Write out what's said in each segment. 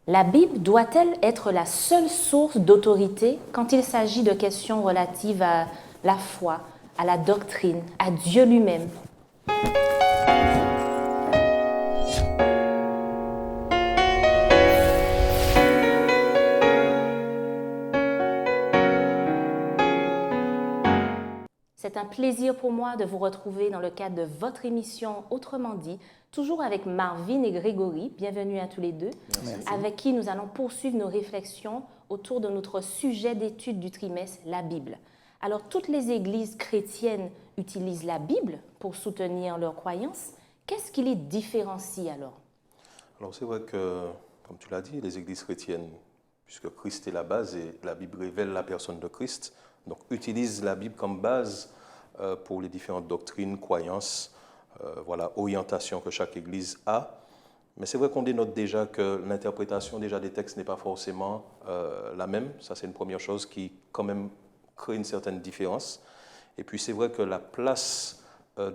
La Bible doit-elle être la seule source d'autorité quand il s'agit de questions relatives à la foi, à la doctrine, à Dieu lui-même? C'est un plaisir pour moi de vous retrouver dans le cadre de votre émission Autrement dit, toujours avec Marvin et Grégory. Bienvenue à tous les deux. Merci. Avec qui nous allons poursuivre nos réflexions autour de notre sujet d'étude du trimestre, la Bible. Alors, toutes les églises chrétiennes utilisent la Bible pour soutenir leurs croyances. Qu'est-ce qui les différencie alors? Alors c'est vrai que, comme tu l'as dit, les églises chrétiennes, puisque Christ est la base et la Bible révèle la personne de Christ, donc utilisent la Bible comme base pour les différentes doctrines, croyances, orientations que chaque église a. Mais c'est vrai qu'on dénote déjà que l'interprétation déjà des textes n'est pas forcément la même. Ça, c'est une première chose qui, quand même, crée une certaine différence. Et puis, c'est vrai que la place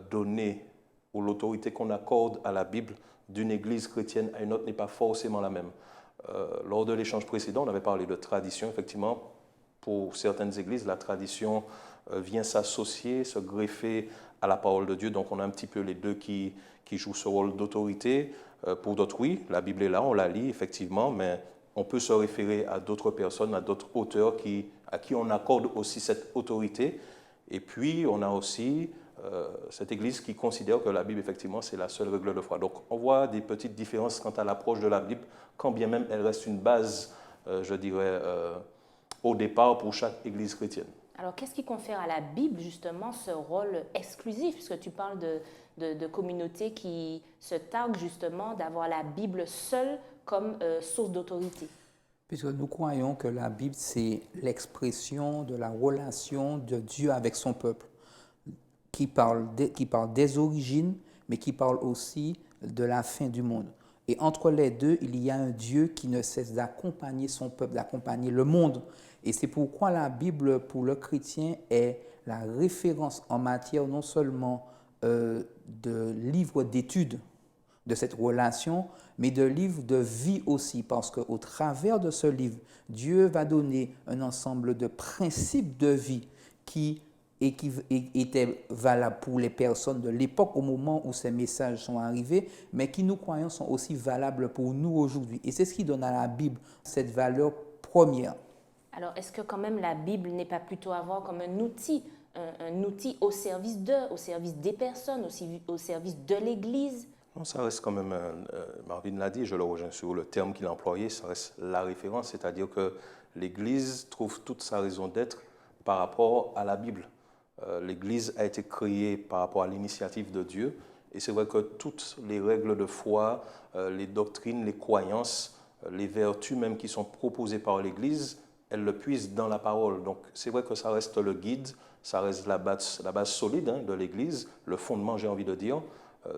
donnée ou l'autorité qu'on accorde à la Bible d'une église chrétienne à une autre n'est pas forcément la même. Lors de l'échange précédent, on avait parlé de tradition. Effectivement, pour certaines églises, la tradition vient s'associer, se greffer à la parole de Dieu. Donc, on a un petit peu les deux qui jouent ce rôle d'autorité. Pour d'autres, oui, la Bible est là, on la lit, effectivement, mais on peut se référer à d'autres personnes, à d'autres auteurs à qui on accorde aussi cette autorité. Et puis, on a aussi cette Église qui considère que la Bible, effectivement, c'est la seule règle de foi. Donc, on voit des petites différences quant à l'approche de la Bible, quand bien même elle reste une base, je dirais, au départ pour chaque Église chrétienne. Alors, qu'est-ce qui confère à la Bible, justement, ce rôle exclusif? Puisque tu parles de communautés qui se targuent, justement, d'avoir la Bible seule comme source d'autorité. Puisque nous croyons que la Bible, c'est l'expression de la relation de Dieu avec son peuple, qui parle des origines, mais qui parle aussi de la fin du monde. Et entre les deux, il y a un Dieu qui ne cesse d'accompagner son peuple, d'accompagner le monde. Et c'est pourquoi la Bible, pour le chrétien, est la référence en matière non seulement de livres d'études de cette relation, mais de livres de vie aussi, parce qu'au travers de ce livre, Dieu va donner un ensemble de principes de vie qui étaient valables pour les personnes de l'époque au moment où ces messages sont arrivés, mais qui, nous croyons, sont aussi valables pour nous aujourd'hui. Et c'est ce qui donne à la Bible cette valeur première. Alors, est-ce que quand même la Bible n'est pas plutôt à voir comme un outil au service d'eux, au service des personnes, aussi au service de l'Église? Non, ça reste quand même, Marvin l'a dit, je le rejoins sur le terme qu'il a employé, ça reste la référence, c'est-à-dire que l'Église trouve toute sa raison d'être par rapport à la Bible. L'Église a été créée par rapport à l'initiative de Dieu, et c'est vrai que toutes les règles de foi, les doctrines, les croyances, les vertus même qui sont proposées par l'Église, elles le puisent dans la parole. Donc c'est vrai que ça reste le guide, ça reste la base solide de l'Église, le fondement, j'ai envie de dire,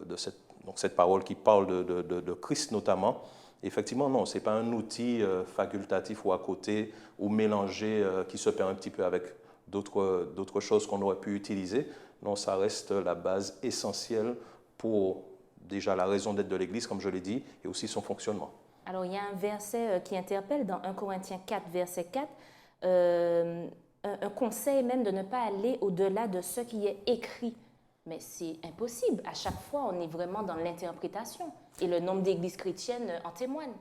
de cette parole qui parle de Christ notamment. Effectivement, non, ce n'est pas un outil facultatif ou à côté, ou mélangé, qui se perd un petit peu avec d'autres choses qu'on aurait pu utiliser. Non, ça reste la base essentielle pour déjà la raison d'être de l'Église, comme je l'ai dit, et aussi son fonctionnement. Alors, il y a un verset qui interpelle dans 1 Corinthiens 4, verset 4, un conseil même de ne pas aller au-delà de ce qui est écrit. Mais c'est impossible. À chaque fois, on est vraiment dans l'interprétation. Et le nombre d'églises chrétiennes en témoigne.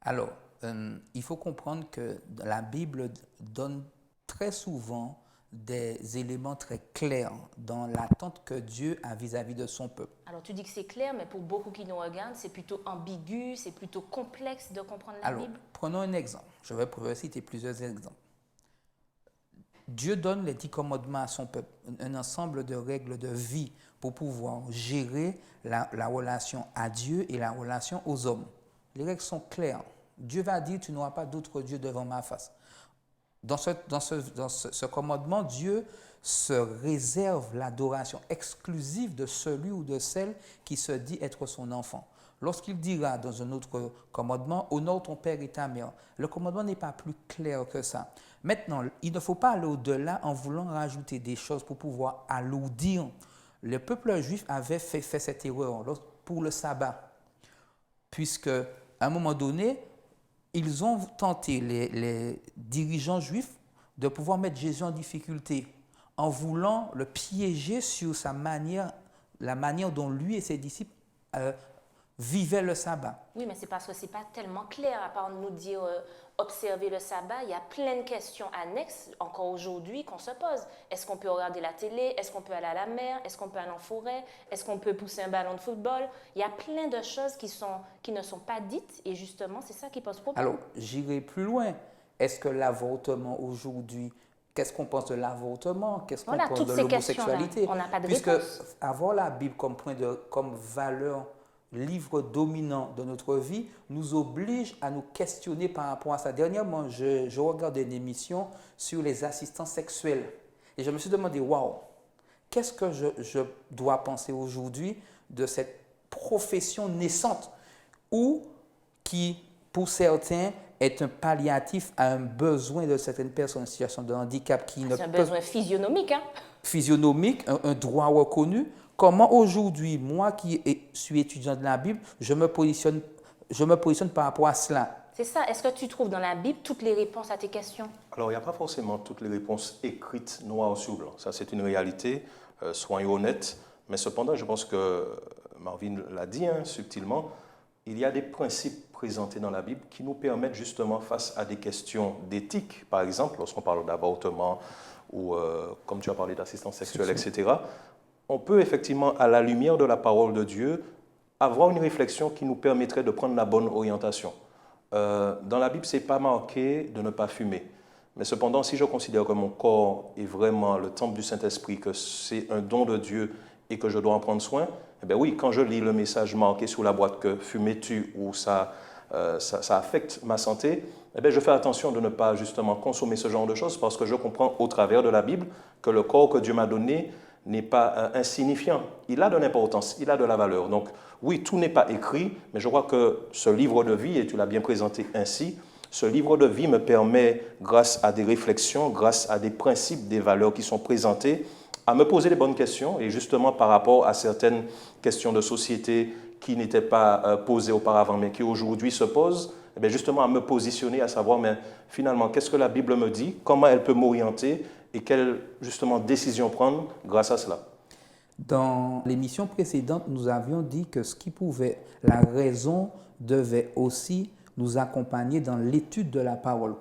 Alors, il faut comprendre que la Bible donne très souvent des éléments très clairs dans l'attente que Dieu a vis-à-vis de son peuple. Alors, tu dis que c'est clair, mais pour beaucoup qui nous regardent, c'est plutôt ambigu, c'est plutôt complexe de comprendre la Bible. Prenons un exemple. Je vais citer plusieurs exemples. Dieu donne les 10 commandements à son peuple, un ensemble de règles de vie pour pouvoir gérer la relation à Dieu et la relation aux hommes. Les règles sont claires. Dieu va dire, tu n'auras pas d'autre Dieu devant ma face. Dans ce commandement, Dieu se réserve l'adoration exclusive de celui ou de celle qui se dit être son enfant. Lorsqu'il dira dans un autre commandement, honore ton père et ta mère, le commandement n'est pas plus clair que ça. Maintenant, il ne faut pas aller au-delà en voulant rajouter des choses pour pouvoir alourdir. Le peuple juif avait fait cette erreur pour le sabbat, puisque à un moment donné, ils ont tenté, les dirigeants juifs, de pouvoir mettre Jésus en difficulté en voulant le piéger sur la manière dont lui et ses disciples vivaient le sabbat. Oui, mais c'est parce que ce n'est pas tellement clair, à part nous dire observer le sabbat. Il y a plein de questions annexes, encore aujourd'hui, qu'on se pose. Est-ce qu'on peut regarder la télé? Est-ce qu'on peut aller à la mer? Est-ce qu'on peut aller en forêt? Est-ce qu'on peut pousser un ballon de football? Il y a plein de choses qui ne sont pas dites, et justement, c'est ça qui pose problème. Alors, j'irai plus loin. Est-ce que l'avortement aujourd'hui, qu'est-ce qu'on pense de l'avortement? Qu'est-ce qu'on Voilà, pense toutes de ces l'homosexualité? questions-là, on n'a pas de Puisque réponse. avoir la Bible comme valeur, livre dominant de notre vie, nous oblige à nous questionner par rapport à ça. Dernièrement, je regardais une émission sur les assistants sexuels et je me suis demandé, waouh, qu'est-ce que je dois penser aujourd'hui de cette profession naissante ou qui, pour certains, est un palliatif à un besoin de certaines personnes en situation de handicap qui ne C'est un peuvent besoin physionomique, hein? physionomique, un droit reconnu. Comment aujourd'hui, moi suis étudiant de la Bible, je me positionne par rapport à cela? C'est ça. Est-ce que tu trouves dans la Bible toutes les réponses à tes questions? Alors, il n'y a pas forcément toutes les réponses écrites noir sur blanc. Ça, c'est une réalité, soyons honnêtes. Mais cependant, je pense que Marvin l'a dit subtilement, il y a des principes présentés dans la Bible qui nous permettent justement, face à des questions d'éthique, par exemple, lorsqu'on parle d'avortement ou, comme tu as parlé d'assistance sexuelle, etc., on peut effectivement, à la lumière de la parole de Dieu, avoir une réflexion qui nous permettrait de prendre la bonne orientation. Dans la Bible, ce n'est pas marqué de ne pas fumer. Mais cependant, si je considère que mon corps est vraiment le temple du Saint-Esprit, que c'est un don de Dieu et que je dois en prendre soin, eh bien oui, quand je lis le message marqué sur la boîte que fumer tue ou ça affecte ma santé, eh bien je fais attention de ne pas justement consommer ce genre de choses parce que je comprends au travers de la Bible que le corps que Dieu m'a donné n'est pas insignifiant. Il a de l'importance, il a de la valeur. Donc oui, tout n'est pas écrit, mais je crois que ce livre de vie, et tu l'as bien présenté ainsi, ce livre de vie me permet, grâce à des réflexions, grâce à des principes, des valeurs qui sont présentées, à me poser les bonnes questions, et justement par rapport à certaines questions de société qui n'étaient pas posées auparavant, mais qui aujourd'hui se posent, eh bien justement à me positionner, à savoir, mais finalement, qu'est-ce que la Bible me dit, comment elle peut m'orienter, et quelle justement décision prendre grâce à cela. Dans l'émission précédente, nous avions dit que la raison devait aussi nous accompagner dans l'étude de la parole.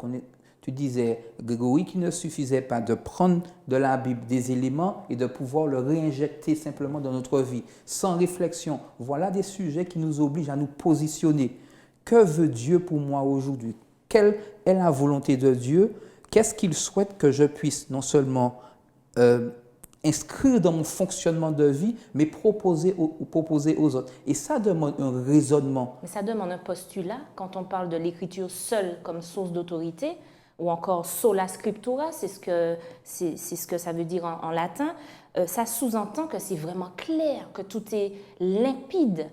Tu disais, Grégory, qu'il ne suffisait pas de prendre de la Bible des éléments et de pouvoir le réinjecter simplement dans notre vie, sans réflexion. Voilà des sujets qui nous obligent à nous positionner. Que veut Dieu pour moi aujourd'hui? Quelle est la volonté de Dieu? Qu'est-ce qu'il souhaite que je puisse non seulement inscrire dans mon fonctionnement de vie, mais proposer aux autres? Et ça demande un raisonnement. Mais ça demande un postulat. Quand on parle de l'écriture seule comme source d'autorité, ou encore sola scriptura, c'est ce que ça veut dire en latin, ça sous-entend que c'est vraiment clair, que tout est limpide.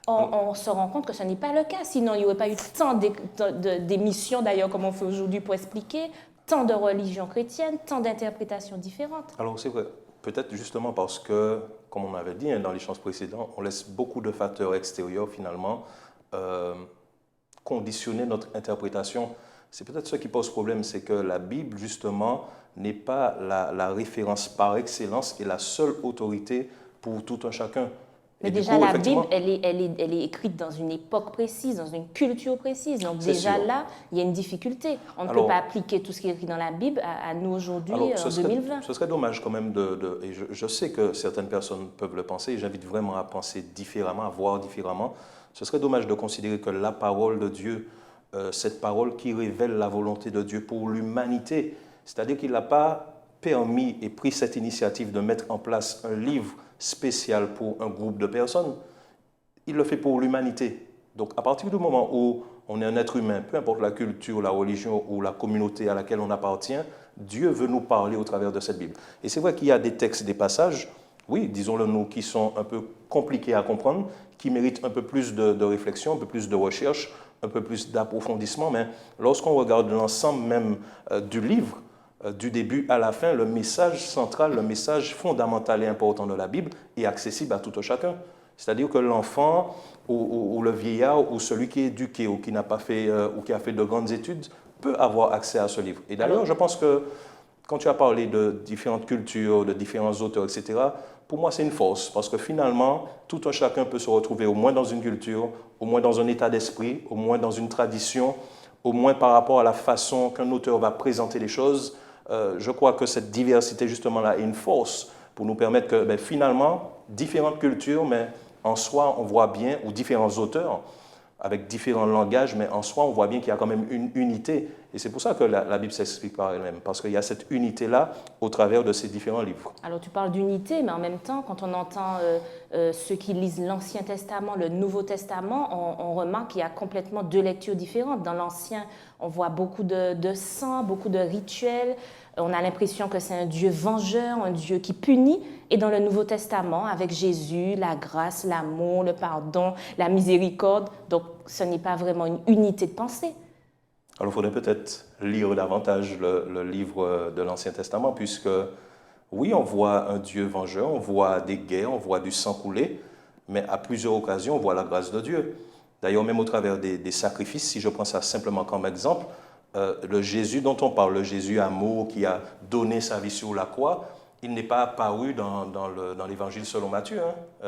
On se rend compte que ce n'est pas le cas, sinon il n'y aurait pas eu tant d'émissions, d'ailleurs, comme on fait aujourd'hui pour expliquer, tant de religions chrétiennes, tant d'interprétations différentes. Alors c'est vrai, peut-être justement parce que, comme on avait dit dans l'échange précédent, on laisse beaucoup de facteurs extérieurs finalement conditionner notre interprétation. C'est peut-être ce qui pose problème, c'est que la Bible justement n'est pas la référence par excellence et la seule autorité pour tout un chacun. Mais Et déjà, du coup, la Bible, elle est écrite dans une époque précise, dans une culture précise. Donc déjà sûr. là, il y a une difficulté. On ne peut pas appliquer tout ce qui est écrit dans la Bible à nous aujourd'hui, en 2020. Ce serait dommage quand même et je sais que certaines personnes peuvent le penser, et j'invite vraiment à penser différemment, à voir différemment. Ce serait dommage de considérer que la parole de Dieu, cette parole qui révèle la volonté de Dieu pour l'humanité, c'est-à-dire qu'il n'a pas permis et pris cette initiative de mettre en place un livre spécial pour un groupe de personnes, il le fait pour l'humanité. Donc à partir du moment où on est un être humain, peu importe la culture, la religion ou la communauté à laquelle on appartient, Dieu veut nous parler au travers de cette Bible. Et c'est vrai qu'il y a des textes, des passages, oui, disons-le nous, qui sont un peu compliqués à comprendre, qui méritent un peu plus de réflexion, un peu plus de recherche, un peu plus d'approfondissement, mais lorsqu'on regarde l'ensemble même du livre, du début à la fin, le message central, le message fondamental et important de la Bible est accessible à tout un chacun. C'est-à-dire que l'enfant ou le vieillard ou celui qui est éduqué ou qui n'a pas fait ou qui a fait de grandes études peut avoir accès à ce livre. Et d'ailleurs, je pense que quand tu as parlé de différentes cultures, de différents auteurs, etc., pour moi, c'est une force parce que finalement, tout un chacun peut se retrouver au moins dans une culture, au moins dans un état d'esprit, au moins dans une tradition, au moins par rapport à la façon qu'un auteur va présenter les choses. Je crois que cette diversité, justement-là, est une force pour nous permettre que, finalement, différentes cultures, mais en soi, on voit bien, ou différents auteurs, avec différents langages, mais en soi, on voit bien qu'il y a quand même une unité. Et c'est pour ça que la Bible s'explique par elle-même, parce qu'il y a cette unité-là au travers de ces différents livres. Alors tu parles d'unité, mais en même temps, quand on entend ceux qui lisent l'Ancien Testament, le Nouveau Testament, on remarque qu'il y a complètement deux lectures différentes. Dans l'Ancien, on voit beaucoup de sang, beaucoup de rituels. On a l'impression que c'est un Dieu vengeur, un Dieu qui punit. Et dans le Nouveau Testament, avec Jésus, la grâce, l'amour, le pardon, la miséricorde, donc ce n'est pas vraiment une unité de pensée. Alors, il faudrait peut-être lire davantage le livre de l'Ancien Testament, puisque, oui, on voit un Dieu vengeur, on voit des guerres, on voit du sang couler, mais à plusieurs occasions, on voit la grâce de Dieu. D'ailleurs, même au travers des sacrifices, si je prends ça simplement comme exemple, le Jésus dont on parle, le Jésus amour qui a donné sa vie sur la croix, il n'est pas apparu dans l'évangile selon Matthieu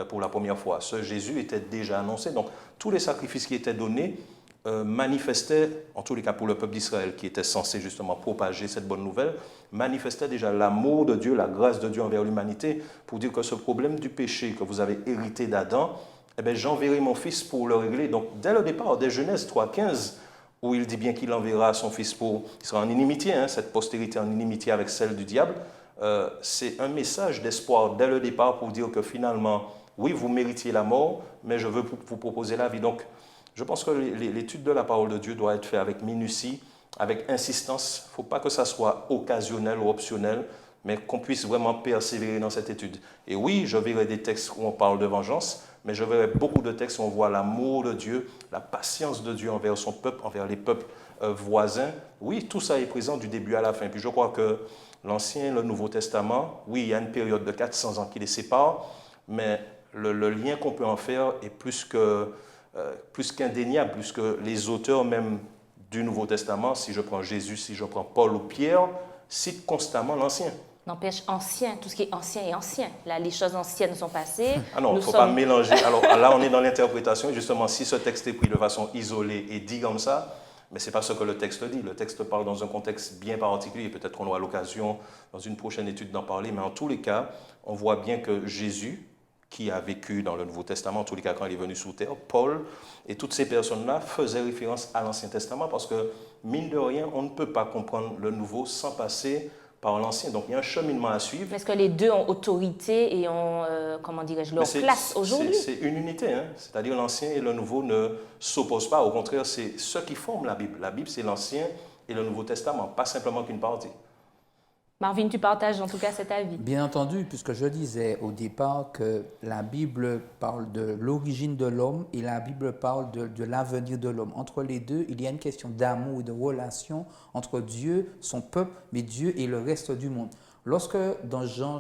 pour la première fois. Ce Jésus était déjà annoncé. Donc, tous les sacrifices qui étaient donnés manifestaient, en tous les cas pour le peuple d'Israël, qui était censé justement propager cette bonne nouvelle, manifestaient déjà l'amour de Dieu, la grâce de Dieu envers l'humanité, pour dire que ce problème du péché que vous avez hérité d'Adam, eh bien, j'enverrai mon fils pour le régler. Donc, dès le départ, dès Genèse 3,15, où il dit bien qu'il enverra son fils pour... Il sera en inimitié, cette postérité en inimitié avec celle du diable. C'est un message d'espoir dès le départ pour dire que finalement, oui, vous méritiez la mort, mais je veux vous proposer la vie. Donc, je pense que l'étude de la parole de Dieu doit être faite avec minutie, avec insistance. Il ne faut pas que ça soit occasionnel ou optionnel, mais qu'on puisse vraiment persévérer dans cette étude. Et oui, je verrai des textes où on parle de vengeance, mais je verrai beaucoup de textes où on voit l'amour de Dieu, la patience de Dieu envers son peuple, envers les peuples voisins. Oui, tout ça est présent du début à la fin. Puis je crois que l'Ancien et le Nouveau Testament, oui, il y a une période de 400 ans qui les sépare, mais le lien qu'on peut en faire est plus qu'indéniable, puisque les auteurs même du Nouveau Testament, si je prends Jésus, si je prends Paul ou Pierre, citent constamment l'Ancien. N'empêche, ancien, tout ce qui est ancien est ancien. Là, les choses anciennes sont passées. Ah non, il ne faut pas mélanger. Alors là, on est dans l'interprétation. Justement, si ce texte est pris de façon isolée et dit comme ça, mais ce n'est pas ce que le texte dit. Le texte parle dans un contexte bien particulier. Peut-être qu'on aura l'occasion, dans une prochaine étude, d'en parler. Mais en tous les cas, on voit bien que Jésus, qui a vécu dans le Nouveau Testament, en tous les cas quand il est venu sous terre, Paul et toutes ces personnes-là faisaient référence à l'Ancien Testament parce que, mine de rien, on ne peut pas comprendre le Nouveau sans passer par l'Ancien. Donc, il y a un cheminement à suivre. Est-ce que les deux ont autorité et ont, comment dirais-je, leur place aujourd'hui? C'est une unité, c'est-à-dire l'Ancien et le Nouveau ne s'opposent pas. Au contraire, c'est ce qui forment la Bible. La Bible, c'est l'Ancien et le Nouveau Testament, pas simplement qu'une partie. Marvin, tu partages en tout cas cet avis? Bien entendu, puisque je disais au départ que la Bible parle de l'origine de l'homme et la Bible parle de l'avenir de l'homme. Entre les deux, il y a une question d'amour et de relation entre Dieu, son peuple, mais Dieu et le reste du monde. Lorsque dans Jean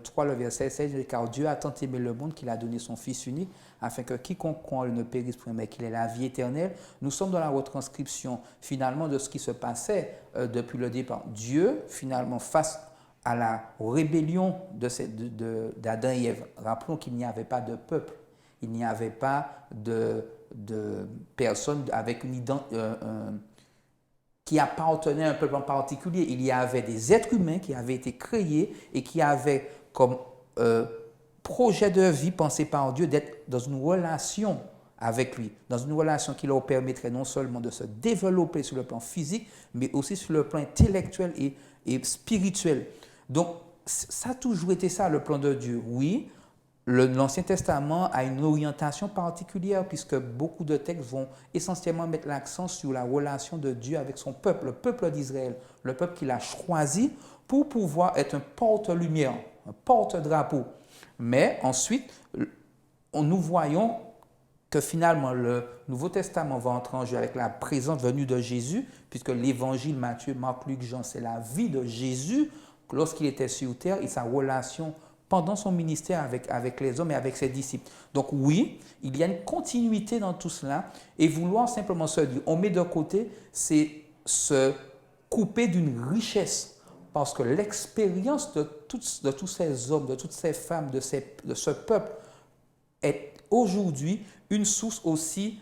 3, le verset 16, « Car Dieu a tant aimé le monde qu'il a donné son Fils unique, afin que quiconque croit ne périsse point, mais qu'il ait la vie éternelle. » Nous sommes dans la retranscription finalement de ce qui se passait depuis le départ. Dieu, finalement, face à la rébellion d'Adam et Ève, rappelons qu'il n'y avait pas de peuple, il n'y avait pas de personne avec une identité qui appartenait à un peuple en particulier. Il y avait des êtres humains qui avaient été créés et qui avaient comme projet de vie pensé par Dieu d'être dans une relation avec lui, dans une relation qui leur permettrait non seulement de se développer sur le plan physique, mais aussi sur le plan intellectuel et spirituel. Donc, ça a toujours été ça, le plan de Dieu. Oui, l'Ancien Testament a une orientation particulière puisque beaucoup de textes vont essentiellement mettre l'accent sur la relation de Dieu avec son peuple, le peuple d'Israël, le peuple qu'il a choisi pour pouvoir être un porte-lumière, un porte-drapeau. Mais ensuite, nous voyons que finalement le Nouveau Testament va entrer en jeu avec la présente venue de Jésus, puisque l'Évangile, Matthieu, Marc, Luc, Jean, c'est la vie de Jésus lorsqu'il était sur terre et sa relation pendant son ministère avec les hommes et avec ses disciples. Donc oui, il y a une continuité dans tout cela, et vouloir simplement se dire, on met de côté, c'est se couper d'une richesse, parce que l'expérience de tous ces hommes, de toutes ces femmes, de ce peuple est aujourd'hui une source aussi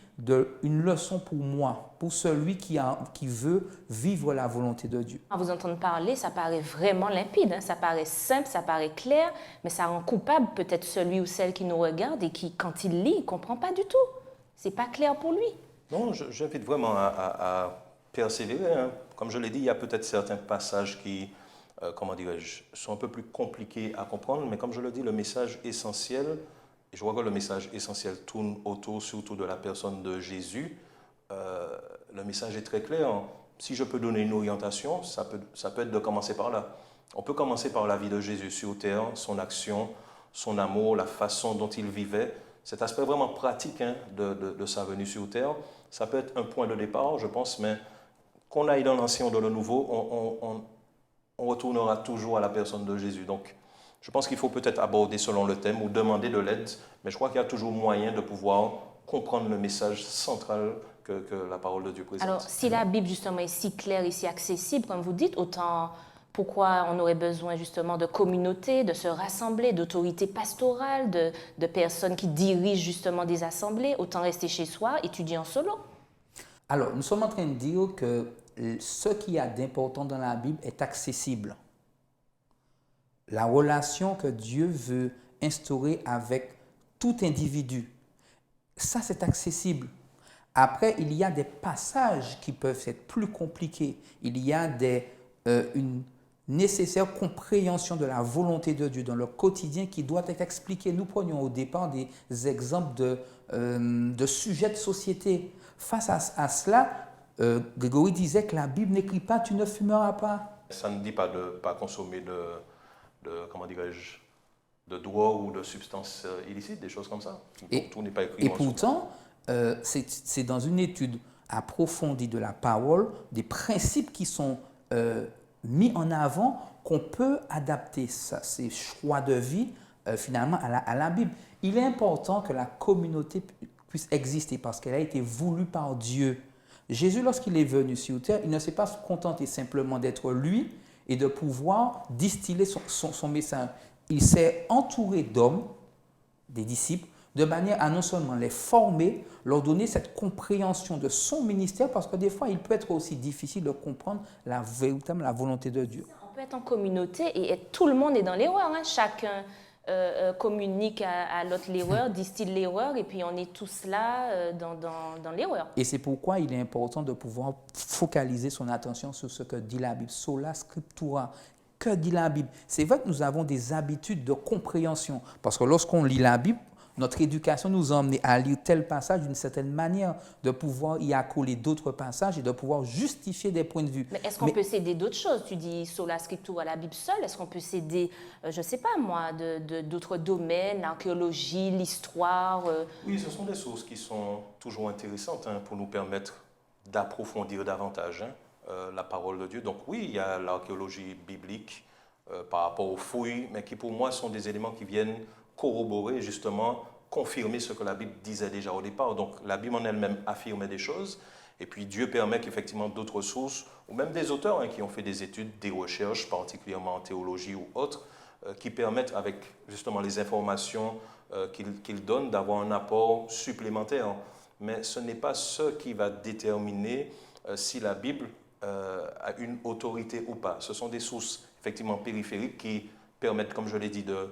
une leçon pour moi, pour celui qui veut vivre la volonté de Dieu. À vous entendre parler, ça paraît vraiment limpide, hein? Ça paraît simple, ça paraît clair, mais ça rend coupable peut-être celui ou celle qui nous regarde et qui, quand il lit, il ne comprend pas du tout. C'est pas clair pour lui. Non, j'invite vraiment à persévérer, hein. Comme je l'ai dit, il y a peut-être certains passages qui, comment dirais-je, sont un peu plus compliqués à comprendre, mais comme je le dis, le message essentiel, et je vois que le message essentiel tourne autour surtout de la personne de Jésus. Le message est très clair. Si je peux donner une orientation, ça peut être de commencer par là. On peut commencer par la vie de Jésus sur terre, son action, son amour, la façon dont il vivait. Cet aspect vraiment pratique, hein, de sa venue sur terre, ça peut être un point de départ, je pense, mais qu'on aille dans l'ancien ou dans le nouveau, on retournera toujours à la personne de Jésus. Donc, je pense qu'il faut peut-être aborder selon le thème ou demander de l'aide, mais je crois qu'il y a toujours moyen de pouvoir comprendre le message central que la parole de Dieu présente. Alors, si la Bible, justement, est si claire et si accessible, comme vous dites, autant pourquoi on aurait besoin, justement, de communautés, de se rassembler, d'autorités pastorales, de personnes qui dirigent, justement, des assemblées, autant rester chez soi, étudier en solo. Alors, nous sommes en train de dire que ce qu'il y a d'important dans la Bible est accessible. La relation que Dieu veut instaurer avec tout individu, ça c'est accessible. Après, il y a des passages qui peuvent être plus compliqués. Il y a une nécessaire compréhension de la volonté de Dieu dans le quotidien qui doit être expliquée. Nous prenions au départ des exemples de sujets de société. Face à cela, Grégory disait que la Bible n'écrit pas « tu ne fumeras pas ». Ça ne dit pas de ne pas consommer comment dirais-je, de drogue ou de substances illicites, des choses comme ça. Tout n'est pas écrit. Et pourtant, c'est dans une étude approfondie de la parole, des principes qui sont mis en avant, qu'on peut adapter ces choix de vie finalement à la Bible. Il est important que la communauté puisse exister parce qu'elle a été voulue par Dieu. Jésus, lorsqu'il est venu sur terre, il ne s'est pas contenté simplement d'être lui et de pouvoir distiller son message. Il s'est entouré d'hommes, des disciples, de manière à non seulement les former, leur donner cette compréhension de son ministère, parce que des fois, il peut être aussi difficile de comprendre la volonté de Dieu. On peut être en communauté et tout le monde est dans l'erreur, hein. Chacun communique à l'autre l'erreur, distille l'erreur, et puis on est tous là dans l'erreur. Et c'est pourquoi il est important de pouvoir focaliser son attention sur ce que dit la Bible. Sola scriptura. Que dit la Bible? C'est vrai que nous avons des habitudes de compréhension, parce que lorsqu'on lit la Bible, notre éducation nous a emmené à lire tel passage d'une certaine manière, de pouvoir y accoler d'autres passages et de pouvoir justifier des points de vue. Mais est-ce qu'on peut céder d'autres choses? Tu dis sola scriptura, la Bible seule. Est-ce qu'on peut céder, je ne sais pas moi, d'autres domaines, l'archéologie, l'histoire? Oui, ce sont des sources qui sont toujours intéressantes, hein, pour nous permettre d'approfondir davantage, hein, la parole de Dieu. Donc oui, il y a l'archéologie biblique par rapport aux fouilles, mais qui pour moi sont des éléments qui viennent corroborer, justement, confirmer ce que la Bible disait déjà au départ. Donc la Bible en elle-même affirmait des choses, et puis Dieu permet qu'effectivement d'autres sources, ou même des auteurs, hein, qui ont fait des études, des recherches, particulièrement en théologie ou autres, qui permettent, avec justement les informations qu'ils donnent, d'avoir un apport supplémentaire. Mais ce n'est pas ce qui va déterminer si la Bible a une autorité ou pas. Ce sont des sources effectivement périphériques qui permettent, comme je l'ai dit, de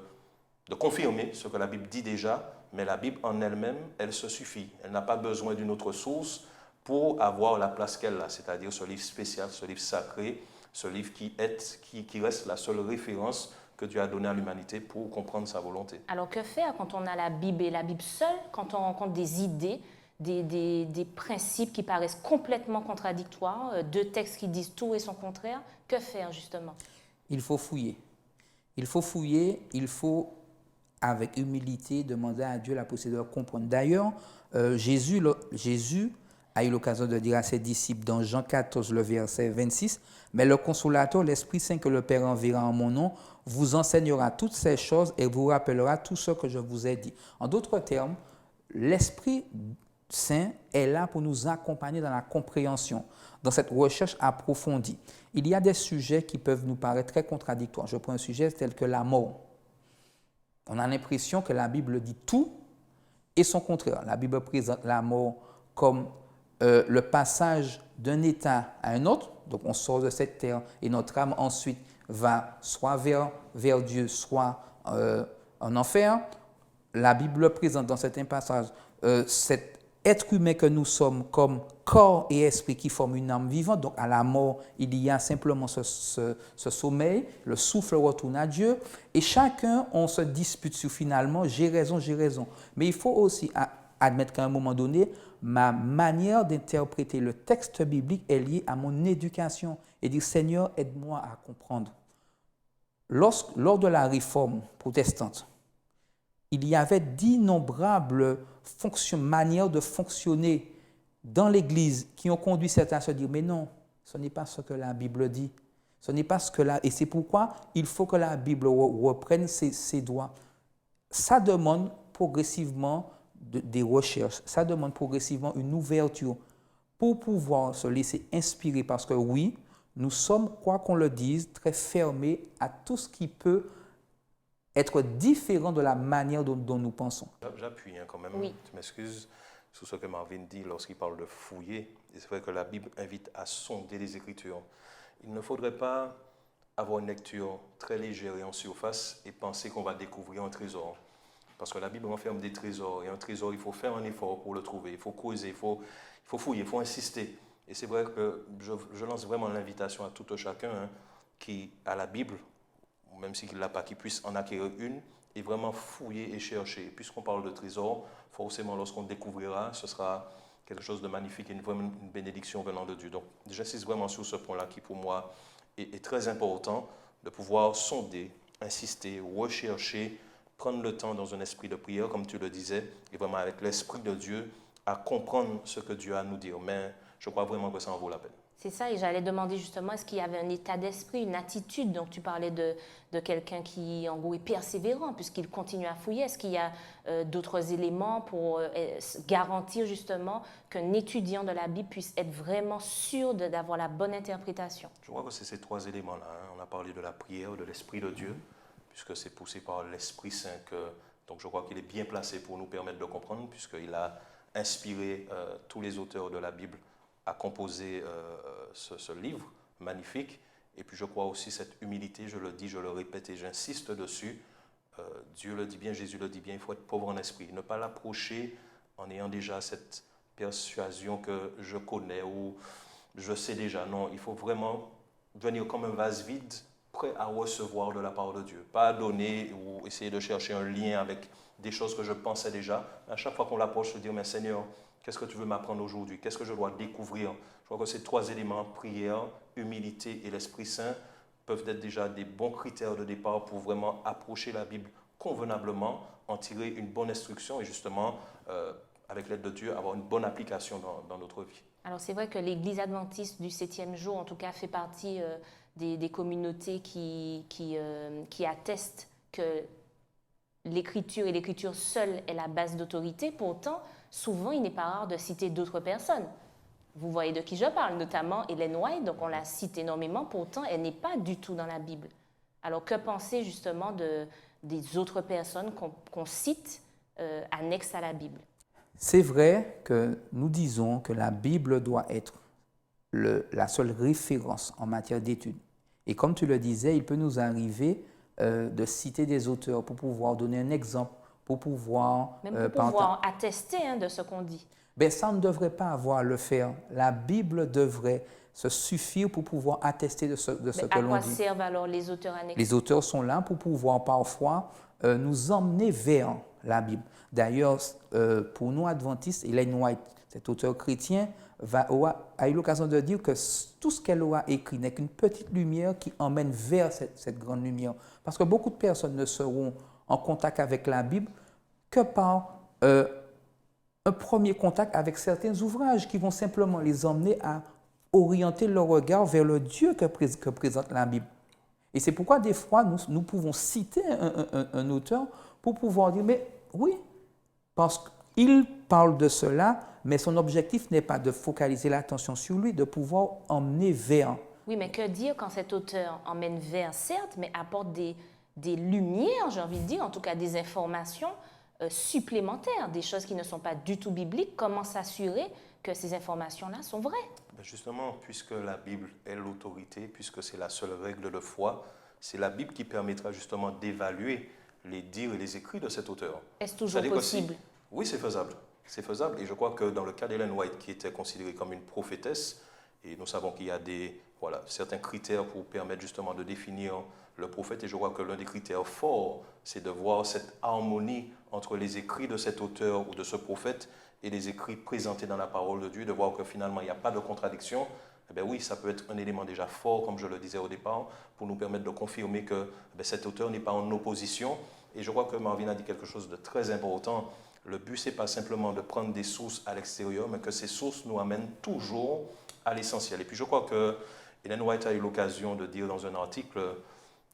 confirmer ce que la Bible dit déjà, mais la Bible en elle-même, elle se suffit. Elle n'a pas besoin d'une autre source pour avoir la place qu'elle a, c'est-à-dire ce livre spécial, ce livre sacré, ce livre qui reste la seule référence que Dieu a donnée à l'humanité pour comprendre sa volonté. Alors que faire quand on a la Bible et la Bible seule, quand on rencontre des idées, des principes qui paraissent complètement contradictoires, deux textes qui disent tout et son contraire? Que faire justement? Il faut fouiller. Il faut fouiller, il faut avec humilité demander à Dieu la possibilité de comprendre. D'ailleurs, Jésus a eu l'occasion de dire à ses disciples dans Jean 14, le verset 26, « Mais le consolateur, l'Esprit Saint que le Père enverra en mon nom, vous enseignera toutes ces choses et vous rappellera tout ce que je vous ai dit. » En d'autres termes, l'Esprit Saint est là pour nous accompagner dans la compréhension, dans cette recherche approfondie. Il y a des sujets qui peuvent nous paraître très contradictoires. Je prends un sujet tel que la mort. On a l'impression que la Bible dit tout et son contraire. La Bible présente la mort comme le passage d'un état à un autre. Donc on sort de cette terre et notre âme ensuite va soit vers Dieu, soit en enfer. La Bible présente dans certains passages cet être humain que nous sommes comme corps et esprit qui forment une âme vivante. Donc à la mort, il y a simplement ce sommeil, le souffle retourne à Dieu. Et chacun, on se dispute sur finalement, j'ai raison, j'ai raison. Mais il faut aussi admettre qu'à un moment donné, ma manière d'interpréter le texte biblique est liée à mon éducation et dire, Seigneur, aide-moi à comprendre. Lors de la réforme protestante, il y avait d'innombrables manières de fonctionner dans l'Église qui ont conduit certains à se dire, mais non, ce n'est pas ce que la Bible dit. Ce n'est pas ce que et c'est pourquoi il faut que la Bible reprenne ses droits. Ça demande progressivement des recherches, ça demande progressivement une ouverture pour pouvoir se laisser inspirer parce que oui, nous sommes, quoi qu'on le dise, très fermés à tout ce qui peut être différent de la manière dont nous pensons. J'appuie quand même, Oui. tu m'excuses, sur ce que Marvin dit lorsqu'il parle de fouiller. Et c'est vrai que la Bible invite à sonder les Écritures. Il ne faudrait pas avoir une lecture très légère et en surface et penser qu'on va découvrir un trésor. Parce que la Bible renferme des trésors. Et un trésor, il faut faire un effort pour le trouver. Il faut creuser, il faut fouiller, il faut insister. Et c'est vrai que je lance vraiment l'invitation à tout un chacun qui a la Bible, même s'il ne l'a pas, qui puisse en acquérir une et vraiment fouiller et chercher. Puisqu'on parle de trésor, forcément, lorsqu'on découvrira, ce sera quelque chose de magnifique et vraiment une bénédiction venant de Dieu. Donc, j'insiste vraiment sur ce point-là qui, pour moi, est très important, de pouvoir sonder, insister, rechercher, prendre le temps dans un esprit de prière, comme tu le disais, et vraiment avec l'Esprit de Dieu, à comprendre ce que Dieu a à nous dire. Mais je crois vraiment que ça en vaut la peine. C'est ça, et j'allais demander justement, est-ce qu'il y avait un état d'esprit, une attitude? Donc tu parlais de quelqu'un qui, en gros, est persévérant, puisqu'il continue à fouiller. Est-ce qu'il y a d'autres éléments pour garantir justement qu'un étudiant de la Bible puisse être vraiment sûr d'avoir la bonne interprétation? Je crois que c'est ces trois éléments-là. On a parlé de la prière, de l'Esprit de Dieu, puisque c'est poussé par l'Esprit Saint. Donc je crois qu'il est bien placé pour nous permettre de comprendre, puisqu'il a inspiré tous les auteurs de la Bible à composer ce livre magnifique. Et puis je crois aussi cette humilité, je le dis, je le répète et j'insiste dessus. Dieu le dit bien, Jésus le dit bien, il faut être pauvre en esprit. Ne pas l'approcher en ayant déjà cette persuasion que je connais ou je sais déjà. Non, il faut vraiment venir comme un vase vide, prêt à recevoir de la part de Dieu. Pas à donner ou essayer de chercher un lien avec des choses que je pensais déjà. À chaque fois qu'on l'approche, se dire, mais Seigneur, qu'est-ce que tu veux m'apprendre aujourd'hui? Qu'est-ce que je dois découvrir? Je crois que ces trois éléments, prière, humilité et l'Esprit Saint, peuvent être déjà des bons critères de départ pour vraiment approcher la Bible convenablement, en tirer une bonne instruction et justement, avec l'aide de Dieu, avoir une bonne application dans notre vie. Alors c'est vrai que l'Église adventiste du 7e jour, en tout cas, fait partie des communautés qui attestent que l'Écriture et l'Écriture seule est la base d'autorité. Pourtant, souvent, il n'est pas rare de citer d'autres personnes. Vous voyez de qui je parle, notamment Ellen White, donc on la cite énormément, pourtant elle n'est pas du tout dans la Bible. Alors que penser justement des autres personnes qu'on cite annexes à la Bible? C'est vrai que nous disons que la Bible doit être la seule référence en matière d'étude. Et comme tu le disais, il peut nous arriver de citer des auteurs pour pouvoir donner un exemple, pour pouvoir... Même pour pouvoir attester de ce qu'on dit. Ben, ça ne devrait pas avoir à le faire. La Bible devrait se suffire pour pouvoir attester de ce que l'on dit. À quoi servent alors les auteurs annexés? Les auteurs sont là pour pouvoir parfois nous emmener vers la Bible. D'ailleurs, pour nous adventistes, Ellen White, cet auteur chrétien, a eu l'occasion de dire que tout ce qu'elle aura écrit n'est qu'une petite lumière qui emmène vers cette grande lumière. Parce que beaucoup de personnes ne seront en contact avec la Bible que par un premier contact avec certains ouvrages qui vont simplement les emmener à orienter leur regard vers le Dieu que présente la Bible. Et c'est pourquoi des fois, nous pouvons citer un auteur pour pouvoir dire, mais oui, parce qu'il parle de cela, mais son objectif n'est pas de focaliser l'attention sur lui, de pouvoir emmener vers. Oui, mais que dire quand cet auteur emmène vers, certes, mais apporte des lumières, j'ai envie de dire, en tout cas des informations supplémentaires, des choses qui ne sont pas du tout bibliques. Comment s'assurer que ces informations-là sont vraies? Justement, puisque la Bible est l'autorité, puisque c'est la seule règle de foi, c'est la Bible qui permettra justement d'évaluer les dires et les écrits de cet auteur. Est-ce toujours possible? Oui, c'est faisable. C'est faisable. Et je crois que dans le cas d'Ellen White, qui était considérée comme une prophétesse, et nous savons qu'il y a certains critères pour permettre justement de définir le prophète. Et je crois que l'un des critères forts, c'est de voir cette harmonie entre les écrits de cet auteur ou de ce prophète et les écrits présentés dans la parole de Dieu, de voir que finalement il n'y a pas de contradiction. Eh bien oui, ça peut être un élément déjà fort, comme je le disais au départ, pour nous permettre de confirmer que cet auteur n'est pas en opposition. Et je crois que Marvin a dit quelque chose de très important. Le but, ce n'est pas simplement de prendre des sources à l'extérieur, mais que ces sources nous amènent toujours à l'essentiel. Et puis je crois que Ellen White a eu l'occasion de dire dans un article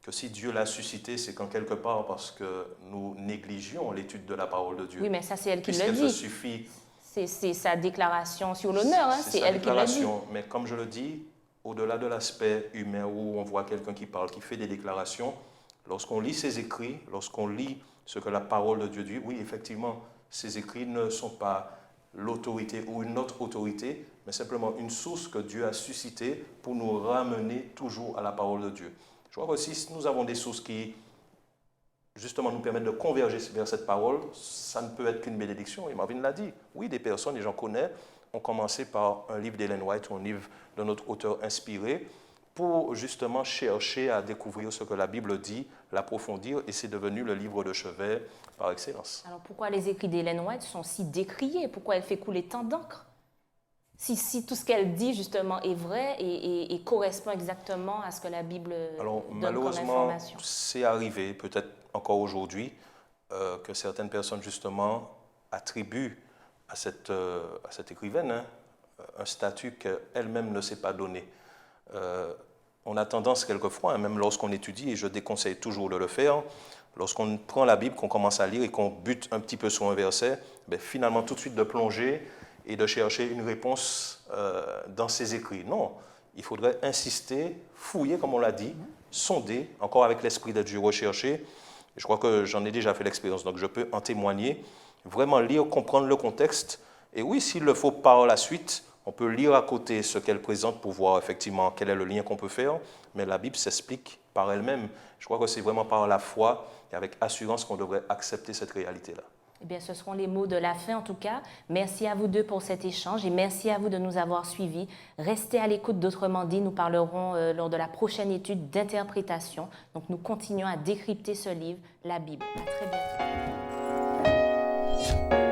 que si Dieu l'a suscité, c'est qu'en quelque part parce que nous négligions l'étude de la parole de Dieu. Oui, mais ça, c'est elle qui le dit. Puisqu'elle se suffit. C'est sa déclaration sur l'honneur, hein, c'est elle qui le dit. Mais comme je le dis, au-delà de l'aspect humain où on voit quelqu'un qui parle, qui fait des déclarations, lorsqu'on lit ses écrits, lorsqu'on lit ce que la parole de Dieu dit, oui, effectivement, ces écrits ne sont pas l'autorité ou une autre autorité, mais simplement une source que Dieu a suscitée pour nous ramener toujours à la parole de Dieu. Je crois que si nous avons des sources qui, justement, nous permettent de converger vers cette parole, ça ne peut être qu'une bénédiction. Et Marvin l'a dit. Oui, des personnes, et j'en connais, ont commencé par un livre d'Ellen White ou un livre d'un autre auteur inspiré pour justement chercher à découvrir ce que la Bible dit, l'approfondir, et c'est devenu le livre de chevet par excellence. Alors pourquoi les écrits d'Ellen White sont si décriés? Pourquoi elle fait couler tant d'encre? Si tout ce qu'elle dit justement est vrai et correspond exactement à ce que la Bible donne comme information. C'est arrivé, peut-être encore aujourd'hui, que certaines personnes justement attribuent à cette écrivaine un statut qu'elle-même ne s'est pas donné. On a tendance quelquefois, même lorsqu'on étudie, et je déconseille toujours de le faire, lorsqu'on prend la Bible, qu'on commence à lire et qu'on bute un petit peu sur un verset, finalement tout de suite de plonger et de chercher une réponse dans ses écrits. Non, il faudrait insister, fouiller, comme on l'a dit, sonder, encore avec l'esprit de Dieu, rechercher. Je crois que j'en ai déjà fait l'expérience, donc je peux en témoigner. Vraiment lire, comprendre le contexte. Et oui, s'il le faut par la suite, on peut lire à côté ce qu'elle présente pour voir effectivement quel est le lien qu'on peut faire. Mais la Bible s'explique par elle-même. Je crois que c'est vraiment par la foi et avec assurance qu'on devrait accepter cette réalité-là. Eh bien, ce seront les mots de la fin en tout cas. Merci à vous deux pour cet échange et merci à vous de nous avoir suivis. Restez à l'écoute d'Autrement dit. Nous parlerons lors de la prochaine étude d'interprétation. Donc, nous continuons à décrypter ce livre, la Bible. À très bientôt.